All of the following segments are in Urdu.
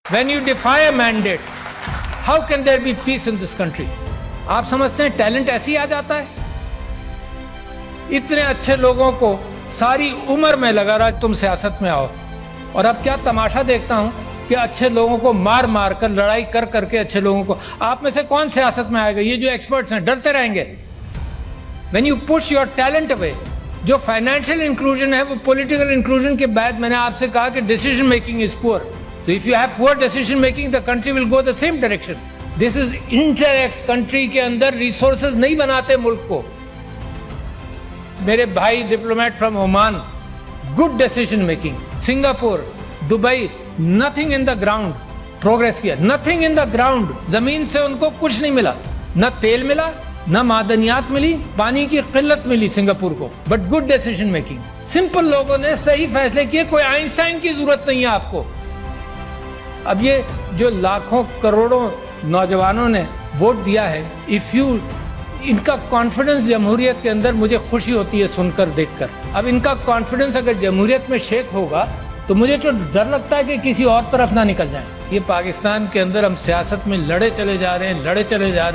When you defy a mandate, how can there be peace in this country? آپ سمجھتے ہیں ٹیلنٹ ایسے ہی آ جاتا ہے؟ اتنے اچھے لوگوں کو ساری عمر میں لگا رہا تم سیاست میں آؤ، اور اب کیا تماشا دیکھتا ہوں کہ اچھے لوگوں کو مار مار کر لڑائی کر کر کے اچھے لوگوں کو، آپ میں سے کون سیاست میں آئے گا؟ یہ جو ایکسپرٹس ہیں ڈرتے رہیں گے. When you push your talent away، جو فائنینشیل انکلوژن ہے وہ پولیٹیکل انکلوژن کے بعد میں نے آپ سے کہا کہ ڈیسیژن میکنگ از پور. So if you have poor decision making, the country will go the same direction. This is indirect. Country کے اندر ریسورسز نہیں بناتے ملک کو. میرے بھائی diplomat from Oman, good decision making. Singapore, Dubai, nothing in the ground progress کیا، نتھنگ ان دا گراؤنڈ. زمین سے ان کو کچھ نہیں ملا، نہ تیل ملا، نہ معدنیات ملی، پانی کی قلت ملی سنگاپور کو، but good decision making. Simple لوگوں نے صحیح فیصلے کیے. کوئی آئنسٹائن کی ضرورت نہیں ہے آپ کو. اب یہ جو لاکھوں کروڑوں نوجوانوں نے ووٹ دیا ہے، ان کا کانفیڈنس جمہوریت کے اندر مجھے خوشی ہوتی ہے سن کر دیکھ کر. اب ان کا کانفیڈنس اگر جمہوریت میں شیک ہوگا تو مجھے تو ڈر لگتا ہے کہ کسی اور طرف نہ نکل جائیں. یہ پاکستان کے اندر ہم سیاست میں لڑے چلے جا رہے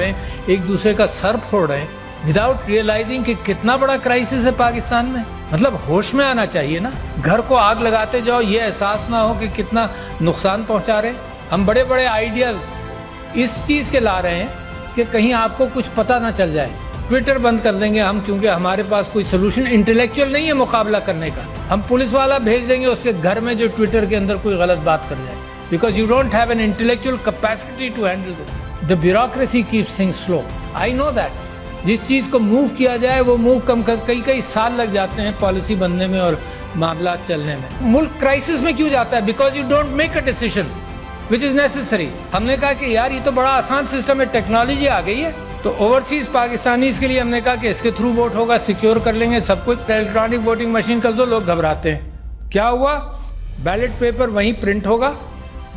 ہیں، ایک دوسرے کا سر پھوڑ رہے ہیں وداؤٹ ریئلائزنگ کہ کتنا بڑا کرائسس ہے پاکستان میں. مطلب ہوش میں آنا چاہیے نا. گھر کو آگ لگاتے جاؤ، یہ احساس نہ ہو کہ کتنا نقصان پہنچا رہے ہیں. ہم بڑے بڑے آئیڈیاز اس چیز کے لا رہے ہیں کہ کہیں آپ کو کچھ پتہ نہ چل جائے. ٹویٹر بند کر دیں گے ہم، کیونکہ ہمارے پاس کوئی سلوشن انٹلیکچوئل نہیں ہے مقابلہ کرنے کا. ہم پولیس والا بھیج دیں گے اس کے گھر میں جو ٹویٹر کے اندر کوئی غلط بات کر جائے، because you don't have an intellectual capacity to handle this. The bureaucracy keeps things slow. I know that. جس چیز کو موو کیا جائے وہ موو کئی سال لگ جاتے ہیں پالیسی بننے میں اور معاملات چلنے میں. ملک کرائسس میں کیوں جاتا ہے؟ Because you don't make a decision which is necessary. ہم نے کہا کہ یار یہ تو بڑا آسان سسٹم ہے، ٹیکنالوجی آ گئی ہے، تو اوورسیز پاکستانیز کے لیے ہم نے کہا کہ اس کے تھرو ووٹ ہوگا، سیکیور کر لیں گے سب کچھ. الیکٹرانک ووٹنگ مشین کر دو، لوگ گھبراتے ہیں. کیا ہوا؟ بیلٹ پیپر وہیں پرنٹ ہوگا.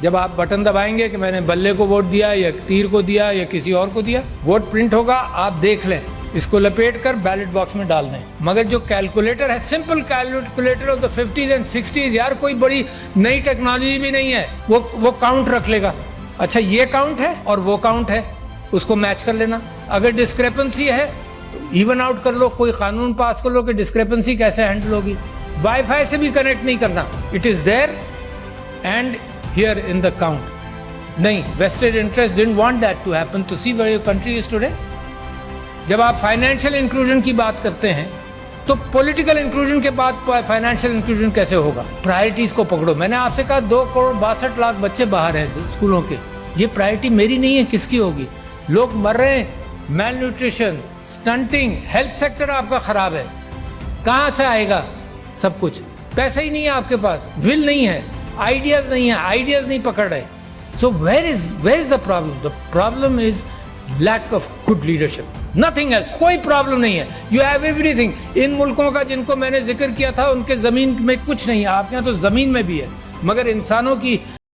جب آپ بٹن دبائیں گے کہ میں نے بلے کو ووٹ دیا یا تیر کو دیا یا کسی اور کو دیا، ووٹ پرنٹ ہوگا. آپ دیکھ لیں، اس کو لپیٹ کر بیلٹ باکس میں ڈال دیں. مگر جو کیلکولیٹر ہے، simple calculator of the 50s and 60s، یار کوئی بڑی نئی ٹیکنالوجی بھی نہیں ہے. وہ کاؤنٹ رکھ لے گا. اچھا یہ کاؤنٹ ہے اور وہ کاؤنٹ ہے، اس کو میچ کر لینا. اگر ڈسکریپنسی ہے ایون آؤٹ کر لو. کوئی قانون پاس کر لو کہ ڈسکریپنسی کیسے ہینڈل ہوگی. وائی فائی سے بھی کنیکٹ نہیں کرنا. It is there and here in the count. نہیں، vested interest don't want that to happen. To see where your country is today. جب آپ فائنینشیل انکلوژن کی بات کرتے ہیں تو پولیٹیکل انکلوژن کے بعد فائنینشیل انکلوژن کیسے ہوگا؟ پرائرٹیز کو پکڑو. میں نے آپ سے کہا 2.62 کروڑ بچے باہر ہیں اسکولوں کے. یہ پرائرٹی میری نہیں ہے، کس کی ہوگی؟ لوگ مر رہے ہیں، میل نیوٹریشن، سٹنٹنگ، ہیلتھ سیکٹر آپ کا خراب ہے. کہاں سے آئے گا سب کچھ؟ پیسہ ہی نہیں ہے آپ کے پاس، ول نہیں ہے، آئیڈیاز نہیں ہے، آئیڈیاز نہیں پکڑ رہے. So where is the problem? The problem is lack of good leadership. Nothing else. کوئی پرابلم نہیں ہے. یو ہیو ایوری تھنگ. ان ملکوں کا جن کو میں نے ذکر کیا تھا ان کے زمین میں کچھ نہیں ہے. آپ کے یہاں تو زمین میں بھی ہے، مگر انسانوں کی